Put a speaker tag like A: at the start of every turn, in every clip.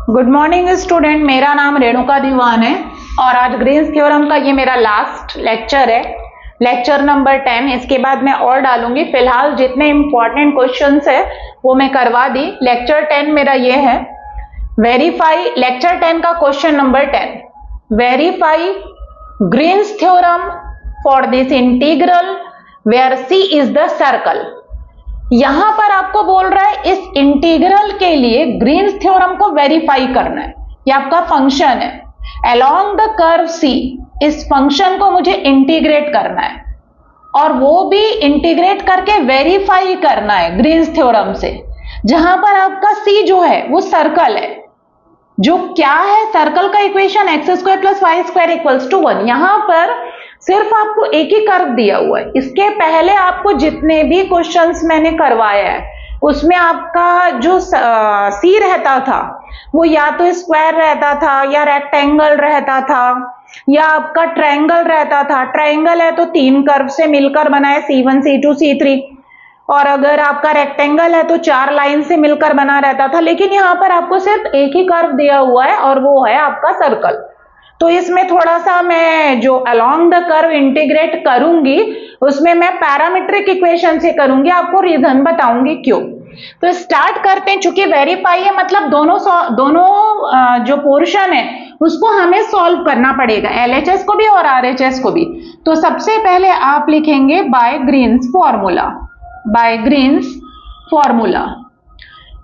A: Good morning student, मेरा नाम रेणुका दीवान है और आज ग्रीन्स थ्योरम का ये मेरा लास्ट लेक्चर है, लेक्चर नंबर 10। इसके बाद मैं और डालूंगी। फिलहाल जितने इंपॉर्टेंट क्वेश्चंस है वो मैं करवा दी। लेक्चर 10 मेरा ये है, वेरीफाई। लेक्चर 10 का question number 10, verify Green's theorem for this integral where C is the circle. यहां पर आपको बोल रहा है इस इंटीग्रल के लिए ग्रीन्स थ्योरम को वेरीफाई करना है। ये आपका फंक्शन है अलोंग द कर्व सी। इस फंक्शन को मुझे इंटीग्रेट करना है और वो भी इंटीग्रेट करके वेरीफाई करना है ग्रीन्स थ्योरम से, जहां पर आपका सी जो है वो सर्कल है। जो क्या है सर्कल का equation, x square plus y square equals to 1। यहां पर सिर्फ आपको एक ही कर्व दिया हुआ है। इसके पहले आपको जितने भी क्वेश्चंस मैंने करवाया है उसमें आपका जो सी रहता था वो या तो स्क्वायर रहता था या रेक्टेंगल रहता था या आपका ट्रायंगल रहता था। ट्रायंगल है तो 3 कर्व से मिलकर बना है, C1 C2 C3, और अगर आपका रेक्टेंगल है तो 4 लाइन से मिलकर बना रहता था। लेकिन यहाँ पर आपको सिर्फ एक ही कर्व दिया हुआ है और वो है आपका सर्कल। तो इसमें थोड़ा सा मैं जो अलोंग द कर्व इंटीग्रेट करूंगी उसमें मैं पैरामीट्रिक इक्वेशन से करूंगी, आपको रीजन बताऊंगी क्यों। तो स्टार्ट करते हैं। चूंकि वेरीफाई है मतलब दोनों जो पोर्शन है उसको हमें सॉल्व करना पड़ेगा, LHS को भी और RHS को भी। तो सबसे पहले आप लिखेंगे by Green's formula. By Green's formula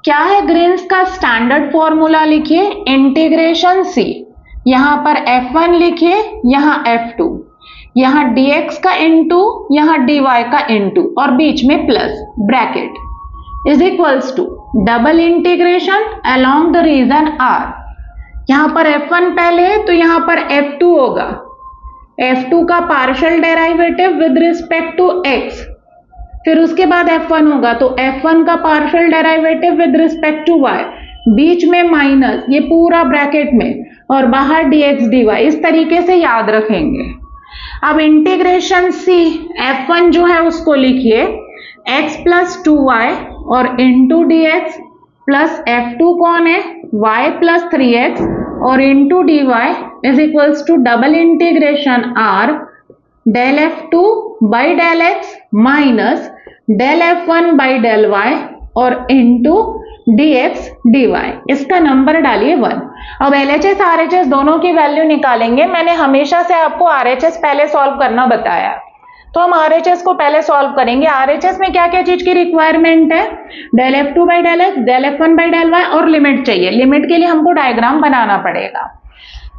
A: क्या है? ग्रीन्स का स्टैंडर्ड फॉर्मूला लिखिए, इंटीग्रेशन सी। यहां पर F1 लिखिए, यहां F2, यहां dx का इनटू, यहां dy का इनटू और बीच में plus bracket is equals to double integration along the region R। यहां पर F1 पहले है तो यहां पर F2 होगा, F2 का partial derivative with respect to x। फिर उसके बाद F1 होगा तो F1 का partial derivative with respect to y, बीच में माइनस, ये पूरा ब्रैकेट में, और बाहर dx dy। इस तरीके से याद रखेंगे। अब इंटीग्रेशन सी F1 जो है उसको लिखिए x प्लस 2y और इंटू dx प्लस F2 कौन है? y प्लस 3x और into dy is equals to double integration R del F2 by del x minus del F1 by del y और into dx dy। इसका नंबर डालिए 1। अब LHS RHS दोनों की वैल्यू निकालेंगे। मैंने हमेशा से आपको RHS पहले सॉल्व करना बताया, तो हम RHS को पहले सॉल्व करेंगे। RHS में क्या क्या चीज की रिक्वायरमेंट है? Del F2 by del x, del F1 by del y और लिमिट चाहिए। लिमिट के लिए हमको डायग्राम बनाना पड़ेगा।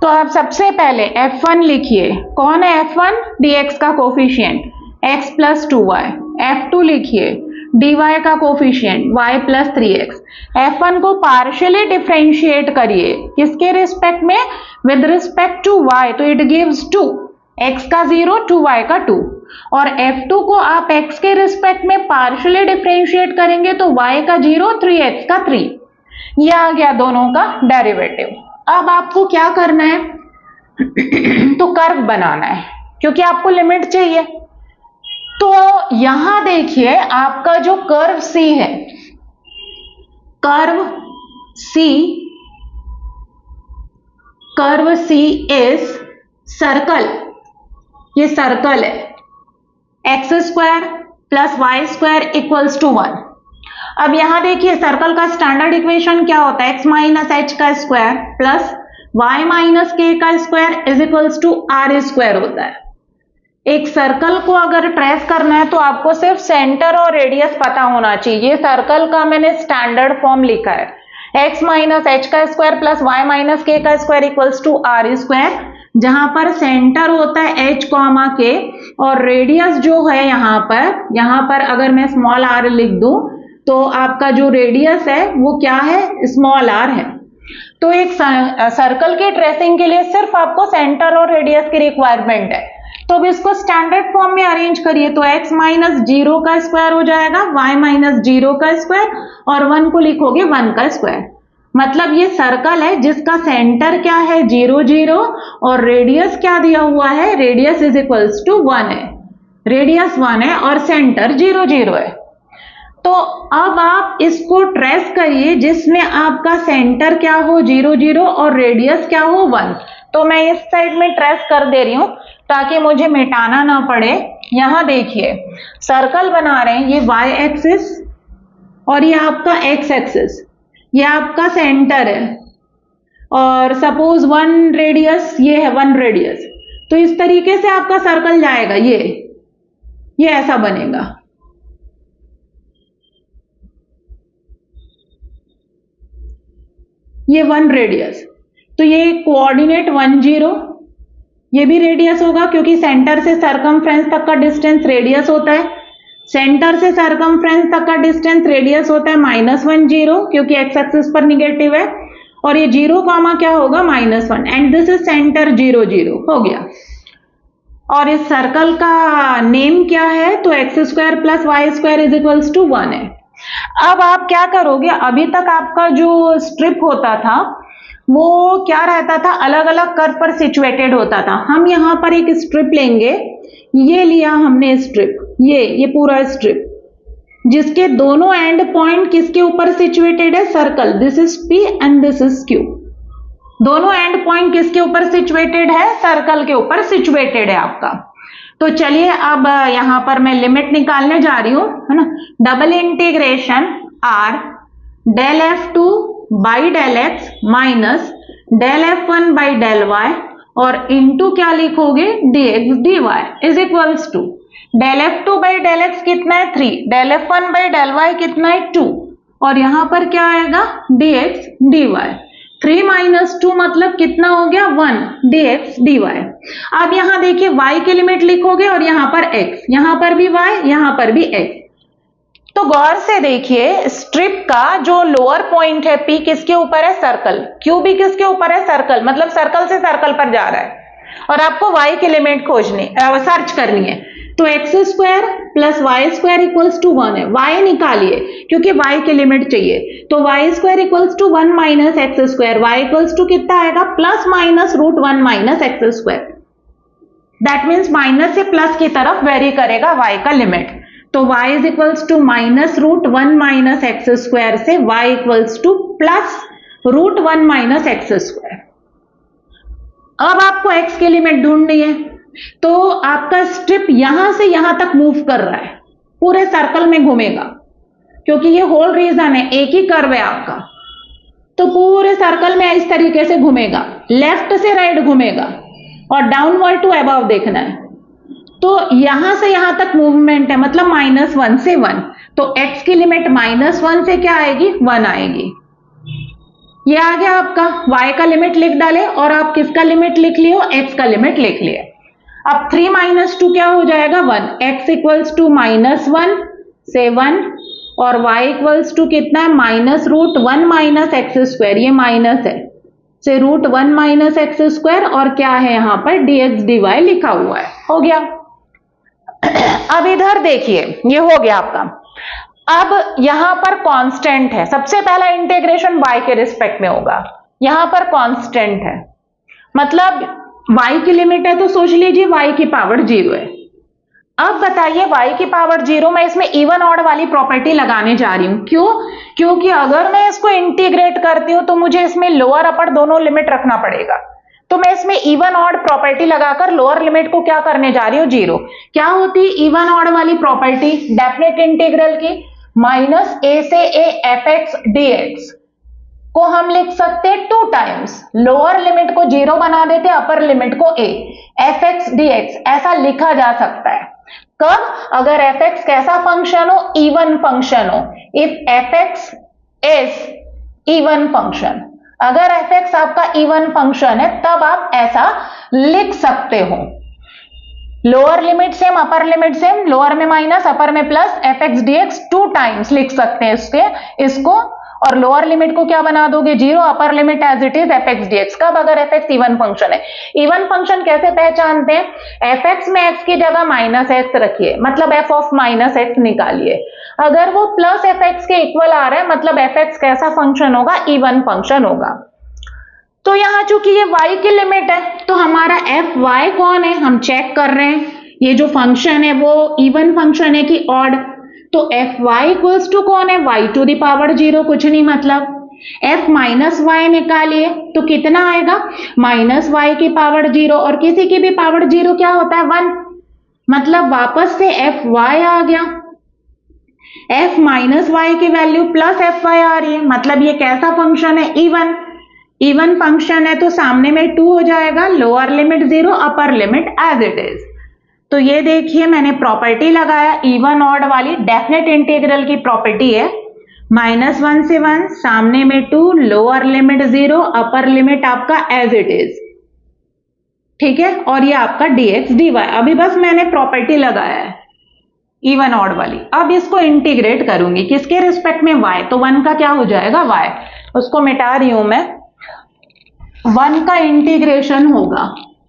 A: तो आप सबसे पहले F1 लिखिए, कौन है F1? dx का coefficient x plus 2y। F2 लिखिए dy का coefficient y plus 3x। F1 को पार्शियली डिफरेंशिएट करिए, किसके रिस्पेक्ट में? विद रिस्पेक्ट टू y, तो इट गिव्स 2, x का 0 2y का 2। और F2 को आप x के रिस्पेक्ट में पार्शियली डिफरेंशिएट करेंगे तो y का 0 3x का 3। ये आ गया दोनों का डेरिवेटिव। अब आपको क्या करना है? तो कर्व बनाना है क्योंकि आपको लिमिट चाहिए। तो यहां देखिए आपका जो कर्व C है, कर्व C इज सर्कल। ये सर्कल है, x square plus y square equals to 1। अब यहां देखिए सर्कल का स्टैंडर्ड इक्वेशन क्या होता है? एक्स माइनस एच का square plus y minus k का square is equals to r square होता है। एक सर्कल को अगर ट्रेस करना है तो आपको सिर्फ सेंटर और रेडियस पता होना चाहिए। ये सर्कल का मैंने स्टैंडर्ड फॉर्म लिखा है, एक्स माइनस एच का square plus y minus k का square equals to r square, जहां पर सेंटर होता है एच कॉमा के और रेडियस जो है यहाँ पर अगर मैं स्मॉल आर लिख दूं तो आपका जो रेडियस है वो क्या है? स्मॉल आर है। तो एक सर्कल के ट्रेसिंग के लिए सिर्फ आपको सेंटर और रेडियस की रिक्वायरमेंट है। तो अब इसको स्टैंडर्ड फॉर्म में अरेंज करिए, तो x माइनस 0 का स्क्वायर हो जाएगा, y माइनस 0 का स्क्वायर और 1 को लिखोगे 1 का स्क्वायर। मतलब ये सर्कल है जिसका सेंटर क्या है? 0 0 और रेडियस क्या दिया हुआ है? रेडियस इज इक्वल्स टू 1 है, रेडियस 1 है और सेंटर 0 0 है। तो अब आप इसको ट्रेस करिए जिसमें आपका सेंटर क्या हो 0 0 और रेडियस क्या हो 1। तो मैं इस साइड में ट्रेस कर दे रही हूं ताकि मुझे मिटाना ना पड़े। यहां देखिए सर्कल बना रहे हैं, ये y एक्सिस और ये आपका x एक्सिस, ये आपका सेंटर है और सपोज 1 रेडियस, ये है 1 रेडियस। तो इस तरीके से आपका सर्कल जाएगा, ये ऐसा बनेगा। ये 1 रेडियस, तो ये कोऑर्डिनेट 1 0, ये भी रेडियस होगा क्योंकि सेंटर से सरकमफ्रेंस तक का डिस्टेंस रेडियस होता है। सेंटर से सरकमफ्रेंस तक का डिस्टेंस रेडियस होता है -1 0 क्योंकि x एक्सिस पर निगेटिव है, और ये 0 कॉमा क्या होगा -1, एंड दिस इज सेंटर 0 0 हो गया। और इस सर्कल का नेम क्या है, तो x² + y² = 1 है। अब आप क्या करोगे, अभी तक आपका जो स्ट्रिप होता था वो क्या रहता था, अलग अलग कर्व पर सिचुएटेड होता था। हम यहां पर एक स्ट्रिप लेंगे, ये लिया हमने स्ट्रिप, ये पूरा स्ट्रिप जिसके दोनों एंड पॉइंट किसके ऊपर सिचुएटेड है, circle, this is P and this is Q। दोनों एंड पॉइंट किसके ऊपर सिचुएटेड है, सर्कल के ऊपर सिचुएटेड है आपका। तो चलिए अब यहां पर मैं लिमिट निकालने जा रही हूं, है ना। Double integration R del F2 by del X minus del F1 by del Y और इंटू क्या लिखोगे, dx dy is equals to del F2 by del X कितना है 3, del F1 by del Y कितना है 2, और यहां पर क्या आएगा dx dy। 3 - 2 मतलब कितना हो गया 1 dx dy। अब यहां देखिए y की लिमिट लिखोगे और यहां पर x, यहां पर भी y, यहां पर भी x। तो गौर से देखिए स्ट्रिप का जो लोअर पॉइंट है P किसके ऊपर है, सर्कल, Q भी किसके ऊपर है, सर्कल, मतलब सर्कल से सर्कल पर जा रहा है और आपको y की लिमिट खोजनी सर्च करनी है। तो x² + y² = 1 है, y निकालिए क्योंकि y की लिमिट चाहिए। तो y² = 1 - x², y equals to कितना आएगा, ±√1 - x²। दैट मीन्स माइनस से प्लस की तरफ वेरी करेगा y का लिमिट। तो y is equals to -√1 - x² से y इक्वल्स टू +√1 - x²। अब आपको x की लिमिट ढूंढनी है, तो आपका स्ट्रिप यहां से यहां तक मूव कर रहा है, पूरे सर्कल में घूमेगा क्योंकि ये होल रीजन है, एक ही कर्व है आपका। तो पूरे सर्कल में इस तरीके से घूमेगा, लेफ्ट से राइट घूमेगा और डाउनवर्ड टू अबव देखना है। तो यहां से यहां तक मूवमेंट है, मतलब -1 से 1। तो x की लिमिट -1 से क्या आएगी, 1 आएगी। ये आ गया आपका, y का लिमिट लिख डाले और आप किसका लिमिट लिख लियो, x का लिमिट लिख लिए। अब 3 - 2 क्या हो जाएगा 1, x इक्वल्स टू -1 से 1 और y इक्वल्स टू कितना है -√1 - x², ये माइनस है, से √1 - x² और क्या है यहां पर dx dy लिखा हुआ है, हो गया। अब इधर देखिए ये हो गया आपका। अब यहां पर कांस्टेंट है, सबसे पहला इंटीग्रेशन y के रिस्पेक्ट में होगा, यहां पर कांस्टेंट है मतलब y की लिमिट है, तो सोच लीजिए y की पावर 0 है। अब बताइए y की पावर 0, मैं इसमें इवन ऑड वाली प्रॉपर्टी लगाने जा रही हूं, क्यों, क्योंकि अगर मैं इसको इंटीग्रेट करती हूं तो मुझे इसमें लोअर अपर दोनों लिमिट रखना पड़ेगा। तो मैं इसमें इवन ऑड प्रॉपर्टी लगाकर लोअर लिमिट को क्या करने जा रही हूं, 0। क्या होती है इवन ऑड वाली प्रॉपर्टी, डेफिनेट इंटीग्रल की, -a से a fx dx को हम लिख सकते हैं 2 टाइम्स, लोअर लिमिट को 0 बना देते, अपर लिमिट को a, fx dx ऐसा लिखा जा सकता है। कब, अगर fx कैसा फंक्शन हो, इवन फंक्शन हो, if fx is even function, अगर fx आपका इवन फंक्शन है तब आप ऐसा लिख सकते हो। Lower limit same, upper limit same, lower में माइनस, अपर में प्लस, fx dx 2 टाइम्स लिख सकते हैं इसको, और लोअर लिमिट को क्या बना दोगे 0, upper limit as it is fx dx। कब, अगर fx इवन फंक्शन है। इवन फंक्शन कैसे पहचानते हैं, fx में x की जगह -x रखिए, मतलब f ऑफ -x निकालिए। अगर वो प्लस fx के इक्वल आ रहा है मतलब fx कैसा फंक्शन होगा, इवन फंक्शन होगा। तो यहां चूंकि ये y की लिमिट है तो हमारा fy कौन है, हम चेक कर रहे हैं, ये जो फंक्शन है वो इवन फंक्शन है कि ऑड। तो एफ वाई इक्वल्स टू कौन है, वाई टू द पावर 0, कुछ नहीं मतलब f माइनस वाई निकालिए तो कितना आएगा, माइनस वाई की पावर 0, और किसी की भी पावर 0 क्या होता है 1, मतलब वापस से एफ वाई आ गया। f माइनस वाई की वैल्यू प्लस एफ वाई आ रही है, मतलब ये कैसा फंक्शन है, इवन। इवन फंक्शन है तो सामने में 2 हो जाएगा, lower limit 0, upper limit as it is. तो ये देखिए मैंने प्रॉपर्टी लगाया इवन ऑड वाली, डेफिनेट इंटीग्रल की प्रॉपर्टी है, -1 से 1, सामने में 2, लोअर लिमिट 0, अपर लिमिट आपका एज इट इज, ठीक है। और ये आपका dx dy, अभी बस मैंने प्रॉपर्टी लगाया है इवन ऑड वाली। अब इसको इंटीग्रेट करूंगी किसके रिस्पेक्ट में, y, तो 1 का क्या हो जाएगा y, उसको मिटा रही हूं मैं। 1 का इंटीग्रेशन होगा,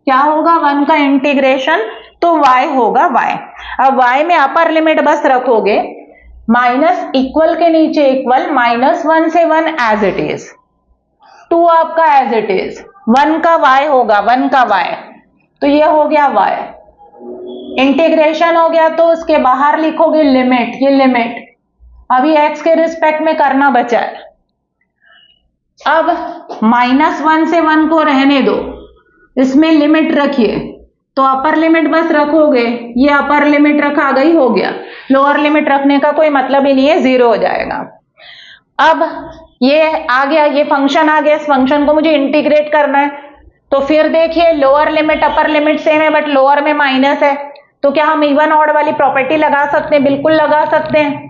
A: क्या होगा 1 का इंटीग्रेशन, तो y होगा y। अब y में अपर लिमिट बस रखोगे, माइनस इक्वल के नीचे इक्वल, -1 से 1 एज इट इज, 2 आपका एज इट इज, 1 का y होगा, 1 का y, तो ये हो गया y। इंटीग्रेशन हो गया तो उसके बाहर लिखोगे लिमिट, ये लिमिट अभी x के रिस्पेक्ट में करना बचा है। अब -1 से 1 को रहने दो, इसमें लिमिट रखिए, तो अपर लिमिट बस रखोगे, ये अपर लिमिट रखा गई, हो गया। लोअर लिमिट रखने का कोई मतलब ही नहीं है, 0 हो जाएगा। अब ये आ गया, ये फंक्शन आ गया, इस फंक्शन को मुझे इंटीग्रेट करना है, तो फिर देखिए lower limit upper limit same है, बट लोअर में माइनस है, तो क्या हम इवन ऑड वाली प्रॉपर्टी लगा सकते हैं, बिल्कुल लगा सकते हैं।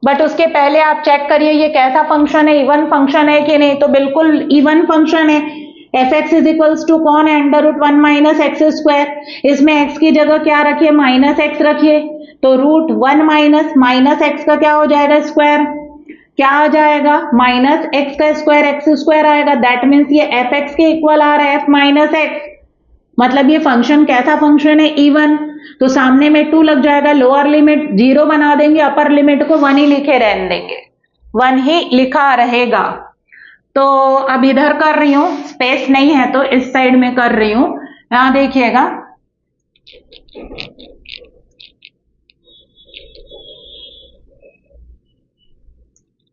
A: बट उसके पहले आप चेक करिए ये कैसा फंक्शन है, इवन फंक्शन है कि नहीं, तो बिल्कुल इवन फंक्शन है। F x is equals to कौन है, √1 माइनस एक्स स्क्वायर, इसमें x की जगह क्या रखिए, -x रखिए, तो √1 माइनस x का क्या हो जाएगा स्क्वायर, क्या आ जाएगा -x का स्क्वायर, एक्स स्क्वायर आएगा, दैट मीन्स ये एफ एक्स के इक्वल आ रहा है, f माइनस एक्स, मतलब ये फंक्शन कैसा फंक्शन है, इवन। तो सामने में 2 लग जाएगा, लोअर लिमिट 0 बना देंगे, अपर लिमिट को 1 ही लिखे रहने देंगे, 1 ही लिखा रहेगा। तो अब इधर कर रही हूं, स्पेस नहीं है तो इस साइड में कर रही हूं, यहां देखिएगा,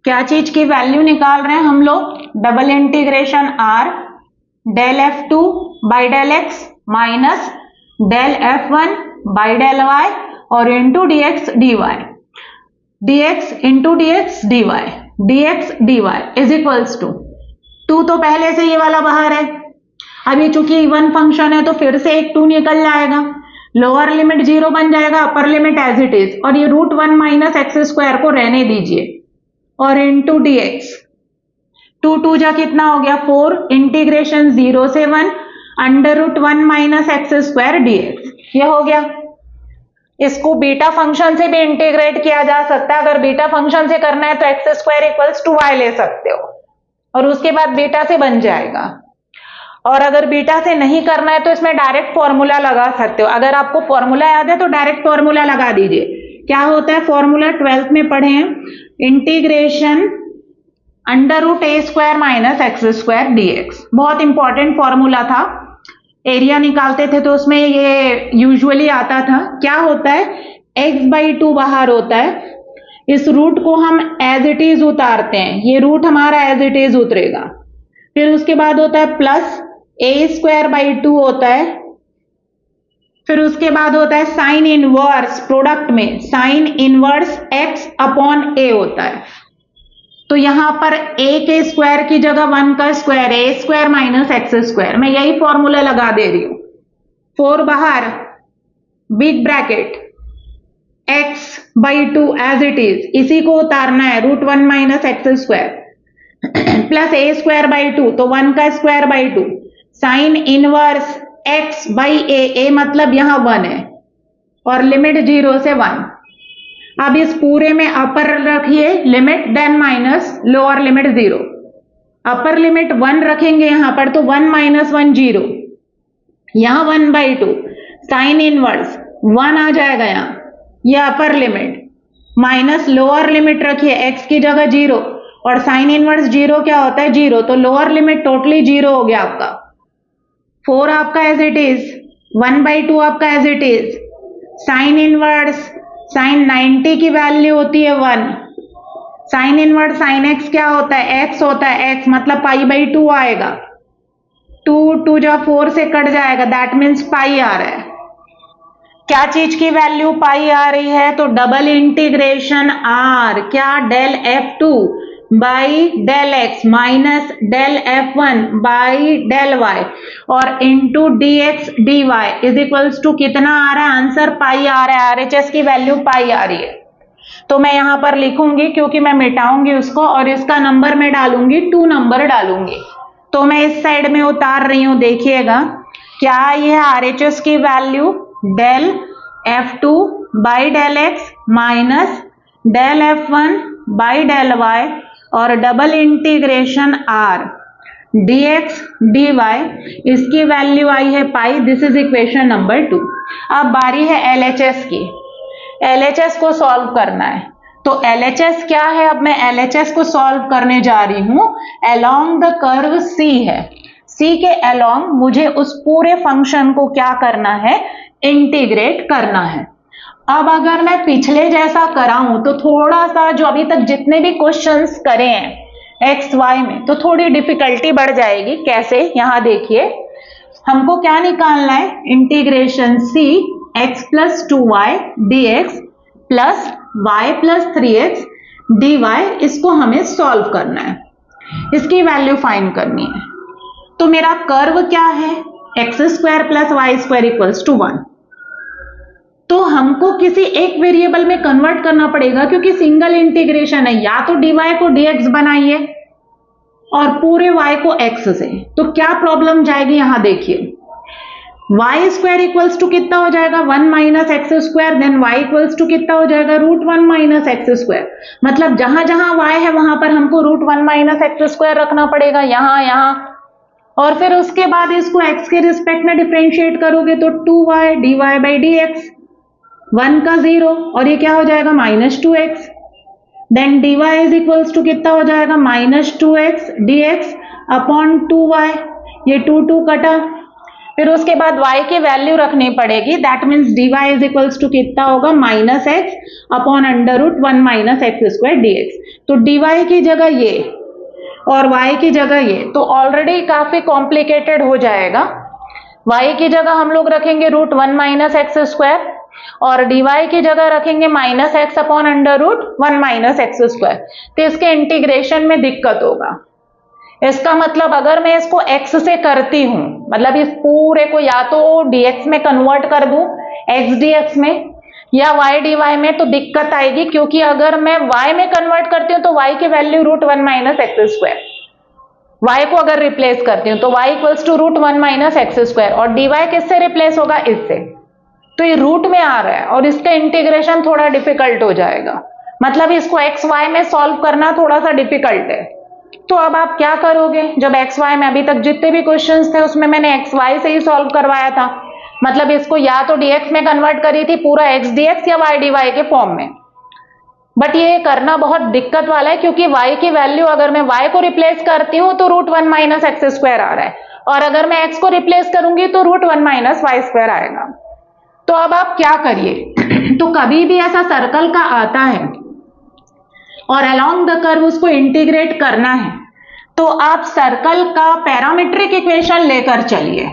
A: क्या चीज की वैल्यू निकाल रहे हैं हम लोग, double integration r del f2 by del x minus del f1 by del y और into dx dy, dx into dx dy, dx dy is equals to 2, तो पहले से ये वाला बाहर है, अभी चूंकि इवन फंक्शन है तो फिर से एक 2 निकल जाएगा, लोअर लिमिट 0 बन जाएगा, upper limit as it is, और ये √1 माइनस एक्स स्क्वायर को रहने दीजिए, और इंटू dx, 2 जा कितना हो गया 4, इंटीग्रेशन 0 से 1 √1 माइनस एक्स स्क्वायर dx, ये हो गया। इसको बीटा फंक्शन से भी इंटीग्रेट किया जा सकता है, अगर बीटा फंक्शन से करना है तो x square equals to y ले सकते हो, और उसके बाद बीटा से बन जाएगा। और अगर बीटा से नहीं करना है तो इसमें डायरेक्ट फॉर्मूला लगा सकते हो, अगर आपको फॉर्मूला याद है तो डायरेक्ट फॉर्मूला लगा दीजिए। क्या होता है फॉर्मूला, 12th में पढ़े हैं, integration √a² minus x square dx, बहुत इंपॉर्टेंट फॉर्मूला था, एरिया निकालते थे तो उसमें ये यूजुअली आता था। क्या होता है, x/2 बाहर होता है, इस रूट को हम एज इट इज उतारते हैं, ये रूट हमारा एज इट इज उतरेगा, फिर उसके बाद होता है प्लस a²/2 होता है, फिर उसके बाद होता है साइन इनवर्स, प्रोडक्ट में साइन इनवर्स x/a होता है, तो यहां पर a के स्क्वायर की जगह 1 का square, a² minus x square, मैं यही फॉर्मूला लगा दे रही हूं, 4 बाहर, big bracket, x/2 as it is, इसी को उतारना है, √1 minus x square plus a²/2, तो 1 का स्क्वायर/2, साइन इनवर्स x/a, मतलब यहां 1 है, और लिमिट 0 से 1। अब इस पूरे में अपर रखिए limit, then minus lower limit 0, upper limit 1 रखेंगे यहां पर, तो 1 माइनस 1 0, यहां 1/2, साइन इनवर्स 1 आ जाएगा यहां, यह अपर लिमिट, माइनस लोअर लिमिट रखिए, x की जगह 0, और साइन इनवर्स 0 क्या होता है 0, तो लोअर लिमिट टोटली 0 हो गया आपका, 4 आपका एज इट इज, 1/2 आपका as it is, sine inverse sine 90 की वैल्यू होती है 1। साइन इनवर्स साइन एक्स क्या होता है, एक्स होता है, एक्स मतलब पाई बाई 2 आएगा। 2 जब 4 से कट जाएगा, दैट मीन्स पाई आ रहा है। क्या चीज की वैल्यू पाई आ रही है, तो डबल इंटीग्रेशन आर, क्या, del F2 by del x minus del F1 by del y और into dx dy is equals to कितना आ रहा है, आंसर पाई आ रहा है। RHS की वैल्यू पाई आ रही है, तो मैं यहां पर लिखूंगी क्योंकि मैं मिटाऊंगी उसको और इसका नंबर मैं डालूंगी 2 नंबर डालूंगी। तो मैं इस साइड में उतार रही हूं, देखिएगा क्या ये है RHS की value del F2 by del x minus del F1 by del y और double integration R dx dy, इसकी वैल्यू आई है pi. This is equation number 2। अब बारी है LHS की। LHS को सॉल्व करना है, तो LHS क्या है, अब मैं LHS को सॉल्व करने जा रही हूं। अलोंग द कर्व C है, C के अलोंग मुझे उस पूरे फंक्शन को क्या करना है, इंटीग्रेट करना है। अब अगर मैं पिछले जैसा कराऊं तो थोड़ा सा जो अभी तक जितने भी क्वेश्चंस करे हैं एक्स वाई में, तो थोड़ी डिफिकल्टी बढ़ जाएगी। कैसे, यहां देखिए, हमको क्या निकालना है, integration C x plus 2y dx plus y plus 3x dy, इसको हमें सॉल्व करना है, इसकी वैल्यू फाइंड करनी है। तो मेरा कर्व क्या है, x square plus y square equals to 1। तो हमको किसी एक वेरिएबल में कन्वर्ट करना पड़ेगा क्योंकि सिंगल इंटीग्रेशन है। या तो dy को dx बनाइए और पूरे y को x से, तो क्या प्रॉब्लम जाएगी, यहां देखिए, वाई स्क्वायर इक्वल्स टू कितना हो जाएगा, 1 minus x square, then y equals to कितना हो जाएगा, रूट 1 माइनस एक्स स्क्वायर। मतलब जहां जहां y है वहां पर हमको रूट 1 माइनस एक्स स्क्वायर रखना पड़ेगा, यहां और फिर उसके बाद इसको x के रिस्पेक्ट में डिफरेंशिएट करोगे तो 2y dy बाई dx, 1 का 0 और ये क्या हो जाएगा, minus 2x, then dy is equals to कितना हो जाएगा, minus 2x dx upon 2y, ये 2 कटा। फिर उसके बाद y की वैल्यू रखनी पड़ेगी, that means dy is equals to कितना होगा, minus x upon under root 1 minus x square dx। तो dy की जगह ये और y की जगह ये, तो ऑलरेडी काफी कॉम्प्लिकेटेड हो जाएगा। y की जगह हम लोग रखेंगे रूट 1 माइनस एक्स स्क्वायर और dy की जगह रखेंगे minus x upon under root 1 minus x square. तो इसके इंटीग्रेशन में दिक्कत होगा। इसका मतलब अगर मैं इसको x से करती हूं, मतलब इस पूरे को या तो dx में कन्वर्ट कर दूं x dx में या y dy में, तो दिक्कत आएगी क्योंकि अगर मैं y में कन्वर्ट करती हूं तो y की value root 1 minus x square, y को अगर रिप्लेस करती हूं तो y equals to root 1 minus x square और dy किससे रिप्लेस होगा, इससे। तो ये रूट में आ रहा है और इसका इंटीग्रेशन थोड़ा डिफिकल्ट हो जाएगा, मतलब इसको एक्स वाई में सॉल्व करना थोड़ा सा डिफिकल्ट है। तो अब आप क्या करोगे, जब एक्स वाई में अभी तक जितने भी क्वेश्चंस थे उसमें मैंने एक्स वाई से ही सॉल्व करवाया था, मतलब इसको या तो dx में कन्वर्ट करी थी पूरा x dx या y dy के फॉर्म में। बट ये करना बहुत दिक्कत वाला है क्योंकि y की वैल्यू अगर मैं y को रिप्लेस करती हूं तो रूट 1 माइनस एक्स स्क्वायर आ रहा है और अगर मैं x को रिप्लेस करूंगी तो रूट 1 माइनस वाई स्क्वायर आएगा। तो अब आप क्या करिए, तो कभी भी ऐसा सर्कल का आता है और अलोंग द कर्व उसको इंटीग्रेट करना है, तो आप सर्कल का पैरामीट्रिक इक्वेशन लेकर चलिए।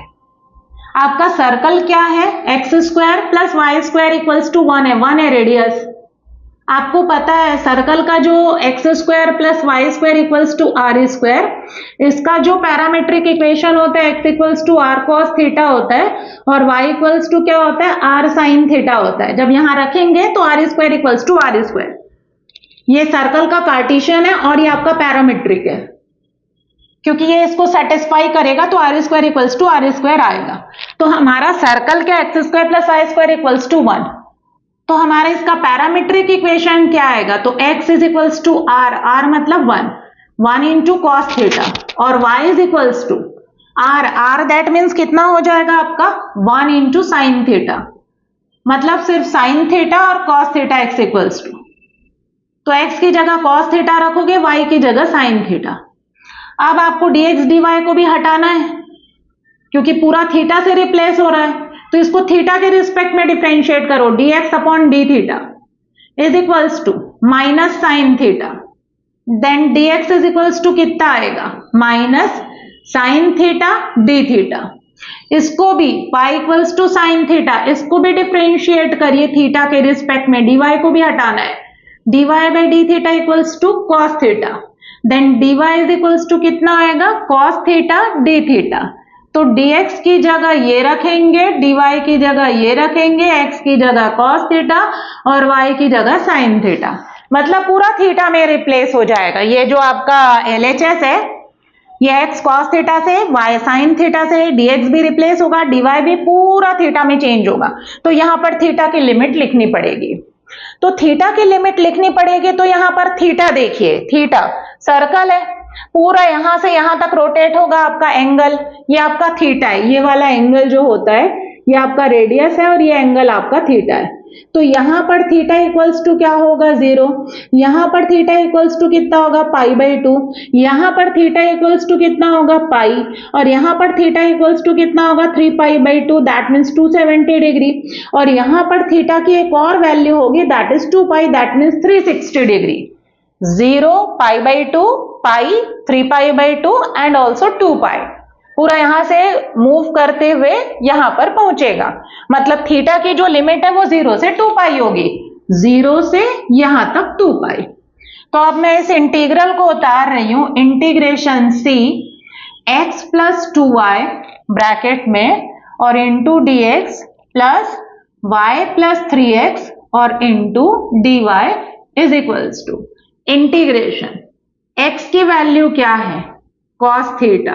A: आपका सर्कल क्या है, x square plus y square equals to 1 है, 1 है रेडियस। आपको पता है सर्कल का जो x square plus y square equals to r square, इसका जो पैरामीट्रिक इक्वेशन होता है x equals to r cos theta होता है और वाई इक्वल्स टू क्या होता है, आर साइन थीटा होता है। जब यहां रखेंगे तो r square equals to r square, ये सर्कल का कार्टेशियन है और ये आपका पैरामीट्रिक है, क्योंकि ये इसको सेटिस्फाई करेगा तो r square equals to r square आएगा। तो हमारा सर्कल क्या, x square plus y square equals to 1। तो हमारा इसका पैरामीट्रिक इक्वेशन क्या आएगा, तो x is equals to r, r मतलब 1 इंटू कॉस थीटा और y is equals to r, r that means कितना हो जाएगा आपका 1 इंटू साइन थीटा, मतलब सिर्फ साइन थीटा और cos theta x equals to, तो x की जगह कॉस थीटा रखोगे, y की जगह साइन थीटा। अब आपको dx dy को भी हटाना है क्योंकि पूरा थीटा से रिप्लेस हो रहा है, तो इसको थीटा के रिस्पेक्ट में डिफरेंशिएट करो, dx upon d theta, is equals to minus sine theta, then dx is equals to कितना आएगा, minus sine theta d theta. इसको भी pi equals to sine theta, इसको भी डिफरेंशिएट करिए थीटा के रिस्पेक्ट में, dy को भी हटाना है, dy by d theta equals to cos theta, then dy is equals to कितना आएगा, कॉस थीटा डी थीटा। तो dx की जगह ये रखेंगे, dy की जगह ये रखेंगे, x की जगह कॉस थीटा और y की जगह साइन थीटा, मतलब पूरा थीटा में रिप्लेस हो जाएगा। ये जो आपका LHS है ये x cos थीटा से, y sin थीटा से, dx भी रिप्लेस होगा, dy भी पूरा थीटा में चेंज होगा। तो यहां पर थीटा की लिमिट लिखनी पड़ेगी। तो थीटा की लिमिट लिखनी पड़ेगी, तो यहां पर थीटा देखिए, थीटा सर्कल है, पूरा यहां से यहां तक रोटेट होगा आपका एंगल, ये आपका थीटा है, ये वाला एंगल जो होता है ये आपका रेडियस है और ये एंगल आपका थीटा है। तो यहां पर थीटा इक्वल्स टू क्या होगा, 0, यहां पर थीटा इक्वल्स टू कितना होगा, पाई बाई 2, यहां पर थीटा इक्वल्स टू कितना होगा, पाई, और यहां पर थीटा इक्वल्स टू कितना होगा, 3 pi by 2, that means 270 degree, और यहां पर थीटा की एक और वैल्यू होगी that is 2 pi, that means 360 degree. 0 pi by 2, pi, 3 pi by 2 and also 2 पाई, पूरा यहां से मूव करते हुए यहां पर पहुंचेगा। मतलब थीटा की जो लिमिट है वो 0 से 2 पाई होगी, 0 से यहां तक 2 पाई। तो अब मैं इस इंटीग्रल को उतार रही हूं, integration c x plus 2y bracket में और into d x plus y plus 3x और into d y is equals to integration x की वैल्यू क्या है, cos थीटा,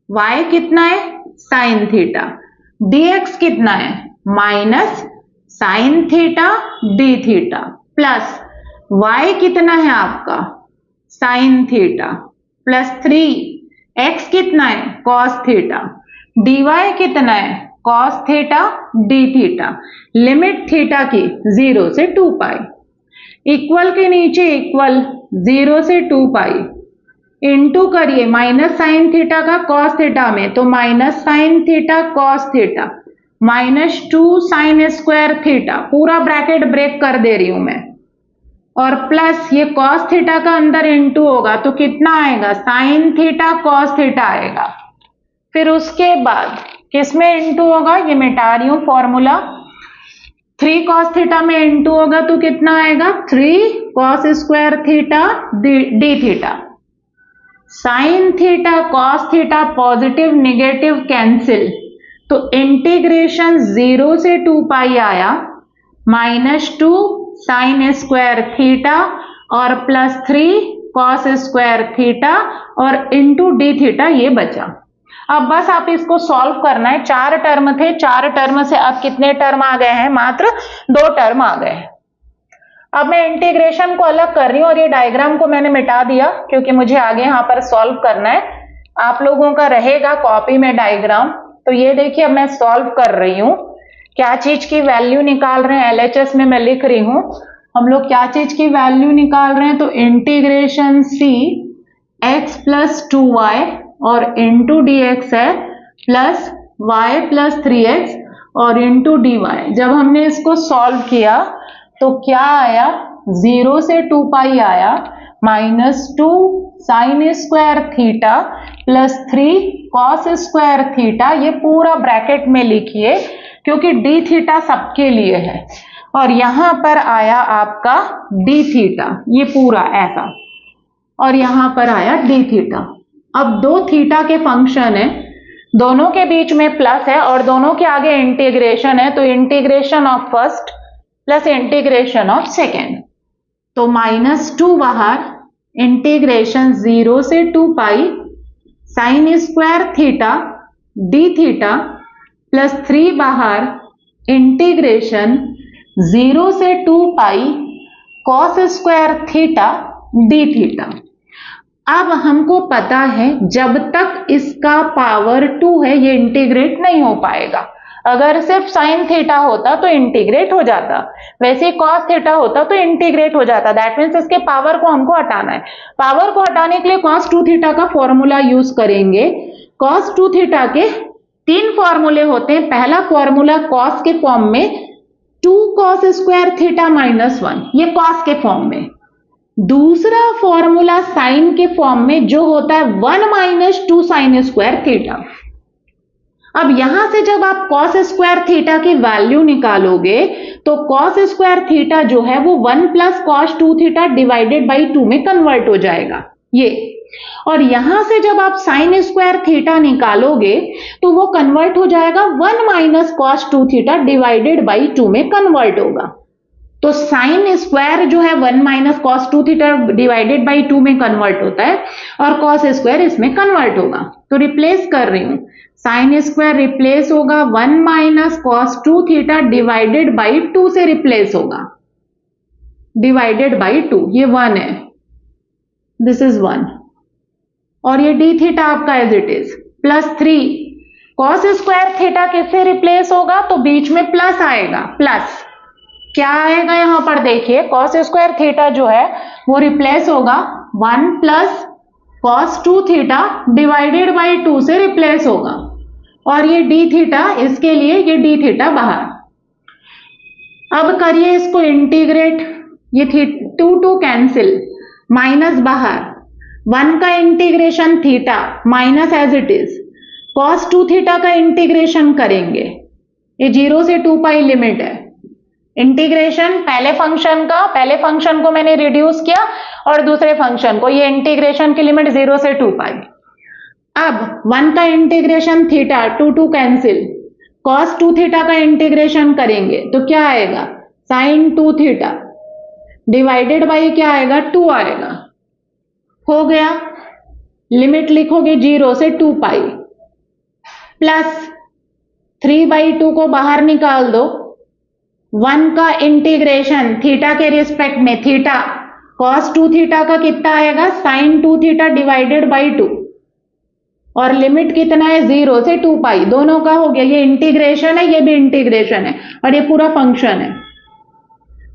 A: y कितना है, साइन थीटा, dx कितना है, minus sine theta d theta, plus y कितना है आपका, साइन थीटा, प्लस 3x कितना है, cos थीटा, dy कितना है, cos theta d theta, limit theta की 0 से 2 पाई, इक्वल के नीचे इक्वल 0 से 2 पाई, इंटू करिए माइनस साइन थीटा का कॉस थीटा में, तो minus sine theta cos theta minus 2 sine square theta, पूरा ब्रैकेट ब्रेक कर दे रही हूं मैं, और प्लस ये कॉस थीटा का अंदर इंटू होगा तो कितना आएगा, साइन थीटा कॉस थीटा आएगा। फिर उसके बाद किसमें इंटू होगा, ये मिटा रही हूं फॉर्मूला, 3 कॉस थीटा में इंटू होगा तो कितना आएगा, 3 cos square theta d theta, sine theta cos theta positive negative cancel, तो इंटीग्रेशन 0 से 2 पाई आया, माइनस 2 साइन स्क्वायर थीटा और प्लस 3 कॉस स्क्वायर थीटा और इंटू डी थीटा, ये बचा। अब बस आप इसको सॉल्व करना है, 4 टर्म थे, 4 टर्म से अब कितने टर्म आ गए हैं, मात्र 2 टर्म आ गए हैं। अब मैं इंटीग्रेशन को अलग कर रही हूं और ये डायग्राम को मैंने मिटा दिया क्योंकि मुझे आगे यहां पर सॉल्व करना है, आप लोगों का रहेगा कॉपी में डायग्राम। तो ये देखिए अब मैं सॉल्व कर रही हूं, क्या चीज की वैल्यू निकाल रहे हैं, LHS में मैं लिख रही हूं हम लोग क्या चीज की वैल्यू निकाल रहे हैं, तो integration c x plus 2y और इंटू डी एक्स है प्लस y प्लस 3x और इंटू डी वाई। जब हमने इसको सॉल्व किया तो क्या आया, 0 से 2 पाई आया, minus 2 sine square theta plus 3 cos square theta, ये पूरा ब्रैकेट में लिखिए क्योंकि डी थीटा सबके लिए है, और यहां पर आया आपका डी थीटा, ये पूरा ऐसा, और यहां पर आया डी थीटा। अब 2 थीटा के फंक्शन है, दोनों के बीच में प्लस है और दोनों के आगे इंटीग्रेशन है, तो integration of first plus integration of second, तो माइनस 2 बाहर, इंटीग्रेशन 0 से 2 pi sine square theta d theta plus 3 बाहर, इंटीग्रेशन 0 से 2 pi cos square theta d theta. अब हमको पता है जब तक इसका पावर 2 है ये इंटीग्रेट नहीं हो पाएगा, अगर सिर्फ साइन थीटा होता तो इंटीग्रेट हो जाता, वैसे कॉस थीटा होता तो इंटीग्रेट हो जाता, दैट मीन्स इसके पावर को हमको हटाना है। पावर को हटाने के लिए कॉस 2 थीटा का फॉर्मूला यूज करेंगे। कॉस 2 थीटा के 3 फॉर्मूले होते हैं, पहला फॉर्मूला कॉस के फॉर्म में 2 cos स्क्वायर थीटा माइनस 1, ये कॉस के फॉर्म में। दूसरा फॉर्मूला साइन के फॉर्म में जो होता है 1 माइनस 2 साइन स्क्वायर थीटा। अब यहां से जब आप cos स्क्वायर थीटा की वैल्यू निकालोगे तो cos स्क्वायर थीटा जो है वो 1 plus cos 2 theta divided by 2 में कन्वर्ट हो जाएगा ये। और यहां से जब आप साइन स्क्वायर थीटा निकालोगे तो वो कन्वर्ट हो जाएगा 1 minus cos 2 theta divided by 2 में कन्वर्ट होगा। तो साइन स्क्वायर जो है 1 minus cos 2 theta divided by 2 में कन्वर्ट होता है और cos स्क्वायर इसमें कन्वर्ट होगा। तो रिप्लेस कर रही हूं, साइन स्क्वायर रिप्लेस होगा 1 minus cos 2 theta divided by 2 से रिप्लेस होगा, डिवाइडेड बाई 2, ये 1 है, दिस इज 1, और ये डी थीटा आपका as it is plus 3। cos square theta किससे रिप्लेस होगा, तो बीच में प्लस आएगा, प्लस क्या आएगा यहां पर देखिए, cos स्क्वायर थीटा जो है वो रिप्लेस होगा 1 plus cos 2 theta divided by 2 से रिप्लेस होगा, और ये डी थीटा, इसके लिए ये डी थीटा बाहर। अब करिए इसको इंटीग्रेट, ये 2 कैंसिल, माइनस बाहर, 1 का integration theta minus as it is, cos 2 theta का इंटीग्रेशन करेंगे, ये 0 से 2 पाई लिमिट है, इंटीग्रेशन पहले फंक्शन को मैंने रिड्यूस किया और दूसरे फंक्शन को, ये इंटीग्रेशन की लिमिट 0 से 2 पाई। अब 1 का integration theta, 2 cancel, cos 2 theta का इंटीग्रेशन करेंगे तो क्या आएगा, sin 2 थीटा डिवाइडेड बाई क्या आएगा, 2 आएगा, हो गया। लिमिट लिखोगे 0 से 2 पाई, प्लस 3/2 को बाहर निकाल दो, 1 का इंटीग्रेशन थीटा के रिस्पेक्ट में, थीटा cos 2 थीटा का कितना आएगा, sin 2 थीटा डिवाइडेड बाई 2, और लिमिट कितना है 0 से 2 पाई, दोनों का हो गया, ये इंटीग्रेशन है, ये भी इंटीग्रेशन है, और ये पूरा फंक्शन है।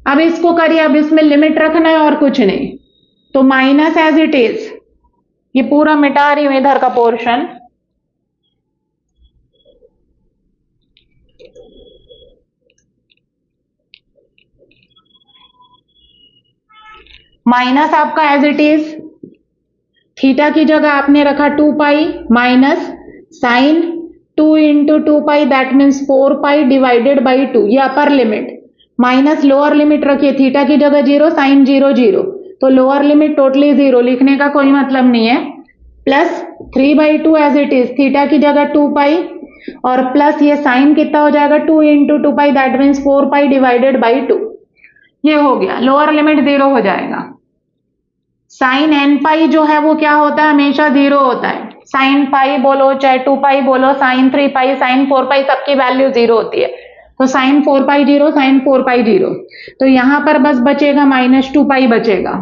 A: अब इसको करिए, अब इसमें लिमिट रखना है और कुछ नहीं, तो माइनस एज इट इज, ये पूरा मिटा रही हूं इधर का पोर्शन, माइनस आपका एज इट इज, थीटा की जगह आपने रखा 2 pi, minus sine 2 into 2 pi, that means 4 pi divided by 2, ये upper limit, minus lower limit रखिए, थीटा की जगह 0, साइन 0 0, तो लोअर लिमिट टोटली 0, लिखने का कोई मतलब नहीं है, plus 3/2 as it is, theta की जगह 2 पाई, और प्लस ये साइन कितना हो जाएगा, 2 into 2 pi, that means 4 pi divided by 2, ये हो गया, लोअर लिमिट 0 हो जाएगा। साइन एन पाई जो है वो क्या होता है, हमेशा 0 होता है, साइन पाई बोलो चाहे 2 पाई बोलो, साइन 3 पाई, साइन 4 पाई, सबकी वैल्यू 0 होती है, तो साइन 4 पाई 0, साइन 4 पाई 0, तो यहां पर बस बचेगा माइनस 2 पाई बचेगा,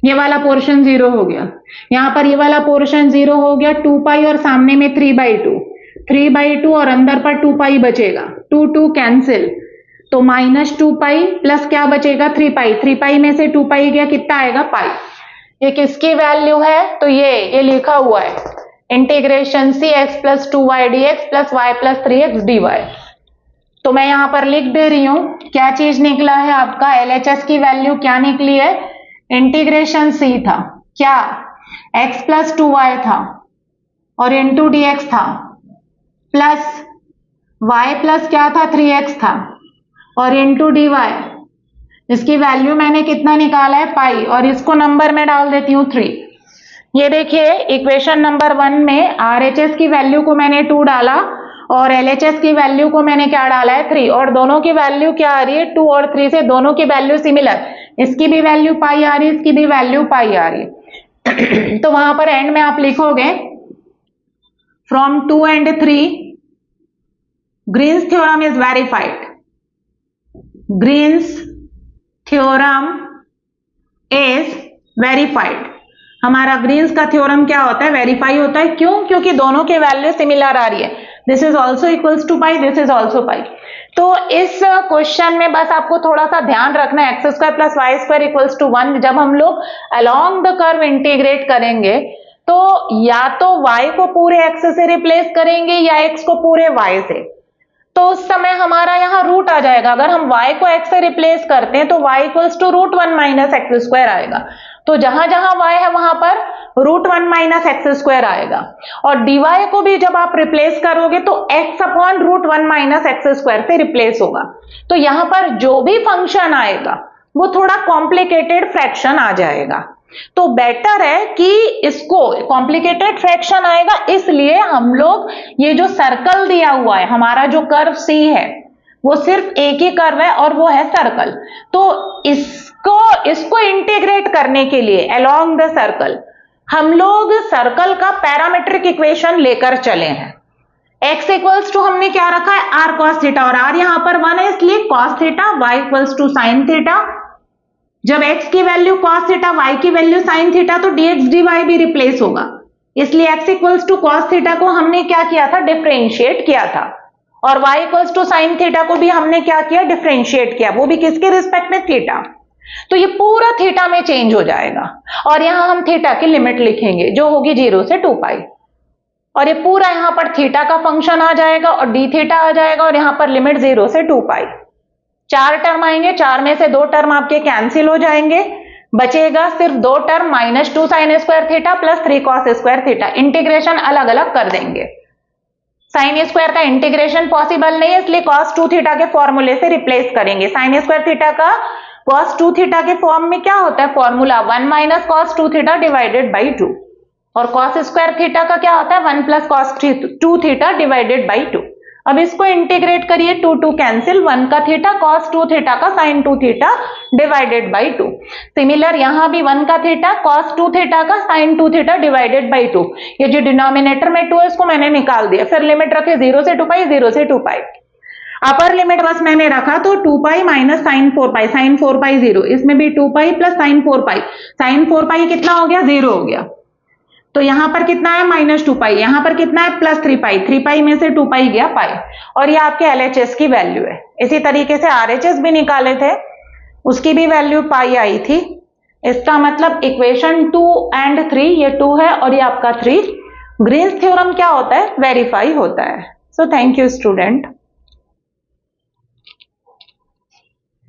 A: ये वाला पोर्शन 0 हो गया, यहां पर ये वाला पोर्शन 0 हो गया, 2 पाई और सामने में 3/2 और अंदर पर 2 पाई बचेगा, 2 कैंसिल, तो माइनस 2 पाई प्लस क्या बचेगा, 3 पाई, 3 पाई में से 2 पाई गया, कितना आएगा, पाई। ये किसकी वैल्यू है, तो ये लिखा हुआ है, integration cx plus 2y dx plus y plus 3x dy। तो मैं यहां पर लिख दे रही हूं, क्या चीज निकला है आपका, LHS की वैल्यू क्या निकली है, इंटीग्रेशन c था, क्या x प्लस 2y था और इंटू dx था, प्लस y प्लस क्या था, 3x था, और इंटू dy, इसकी वैल्यू मैंने कितना निकाला है, पाई, और इसको नंबर में डाल देती हूँ 3। ये देखिए इक्वेशन नंबर 1 में RHS की वैल्यू को मैंने 2 डाला और LHS की वैल्यू को मैंने क्या डाला है, 3, और दोनों की वैल्यू क्या आ रही है, 2 और 3 से दोनों की वैल्यू सिमिलर, इसकी भी वैल्यू पाई आ रही है, इसकी भी वैल्यू पाई आ रही है। तो वहां पर एंड में आप लिखोगे from 2 and 3 Green's theorem is verified, Green's theorem is verified, हमारा ग्रीन्स का थ्योरम क्या होता है, वेरीफाई होता है, क्यों, क्योंकि दोनों के वैल्यू सिमिलर आ रही है, this is also equals to pi, this is also pi. तो इस क्वेश्चन में बस आपको थोड़ा सा ध्यान रखना है, x square plus y square equals to 1, जब हम लोग अलोंग द कर्व इंटीग्रेट करेंगे तो या तो y को पूरे x से रिप्लेस करेंगे या x को पूरे y से, तो उस समय हमारा यहाँ रूट आ जाएगा। अगर हम y को x से रिप्लेस करते हैं तो y equals to root 1 minus x square आएगा। तो जहां जहां y है वहां पर रूट 1 माइनस एक्स स्क्वायर आएगा। और dy को भी जब आप रिप्लेस करोगे तो x upon root 1 minus x square से रिप्लेस होगा। तो यहां पर जो भी फंक्शन आएगा वो थोड़ा कॉम्प्लिकेटेड फ्रैक्शन आ जाएगा। तो बेटर है कि इसको कॉम्प्लिकेटेड फ्रैक्शन आएगा, इसलिए हम लोग ये जो सर्कल दिया हुआ है, हमारा जो कर्व सी है वो सिर्फ एक ही कर्व है और वो है सर्कल। तो इसको इंटीग्रेट करने के लिए अलोंग द सर्कल हम लोग सर्कल का पैरामीट्रिक इक्वेशन लेकर चले हैं। x इक्वल्स टू हमने क्या रखा है, r cos थीटा, और r यहां पर 1 है इसलिए cos theta, y equals to sin theta. जब x की वैल्यू cos थीटा, y की वैल्यू sin थीटा, तो dx dy भी रिप्लेस होगा, इसलिए x equals to cos theta को हमने क्या किया था, डिफरेंशिएट किया था, और y equals to sin theta को भी हमने क्या किया, डिफरेंशिएट किया, वो भी किसके रिस्पेक्ट में, थीटा। तो ये पूरा थीटा में चेंज हो जाएगा और यहां हम थीटा की लिमिट लिखेंगे जो होगी 0 से 2 पाई, और ये पूरा यहां पर थीटा का फंक्शन आ जाएगा और डी थीटा आ जाएगा, और यहां पर लिमिट 0 से 2 पाई। 4 टर्म आएंगे, 4 में से 2 टर्म आपके कैंसिल हो जाएंगे, बचेगा सिर्फ 2 term minus 2 sine square theta plus 3 cos square theta. Integration अलग अलग कर देंगे, साइन स्क्वायर का इंटीग्रेशन पॉसिबल नहीं है इसलिए कॉस 2 थीटा के फॉर्मूले से रिप्लेस करेंगे। साइन स्क्वायर थीटा का कॉस 2 थीटा के फॉर्म में क्या होता है, formula 1 minus cos 2 theta divided by 2, और कॉस स्क्वायर थीटा का क्या होता है, 1 plus cos 2 theta divided by 2। अब इसको इंटीग्रेट करिए, 2 2 कैंसिल, 1 का थीटा कॉस 2 थीटा का sine 2 theta divided by 2। Similar यहां भी 1 का थीटा कॉस 2 थीटा का साइन 2 थीटा डिवाइडेड बाई 2। ये जो डिनोमिनेटर में 2 है इसको मैंने निकाल दिया, फिर लिमिट रखे 0 से 2 पाई, 0 से 2 पाई। अपर लिमिट बस मैंने रखा तो 2 पाई माइनस साइन 4 पाई, साइन 4 पाई 0, इसमें भी 2 पाई प्लस साइन 4 पाई, साइन 4 पाई कितना हो गया, 0 हो गया। तो यहां पर कितना है, माइनस 2 पाई, यहां पर कितना है, प्लस 3 पाई, 3 पाई में से 2 पाई गया पाई, और ये आपके LHS की वैल्यू है। इसी तरीके से RHS भी निकाले थे, उसकी भी वैल्यू पाई आई थी। इसका मतलब इक्वेशन 2 एंड 3, ये 2 है और ये आपका 3। ग्रीन्स थ्योरम क्या होता है, वेरीफाई होता है। So thank you student.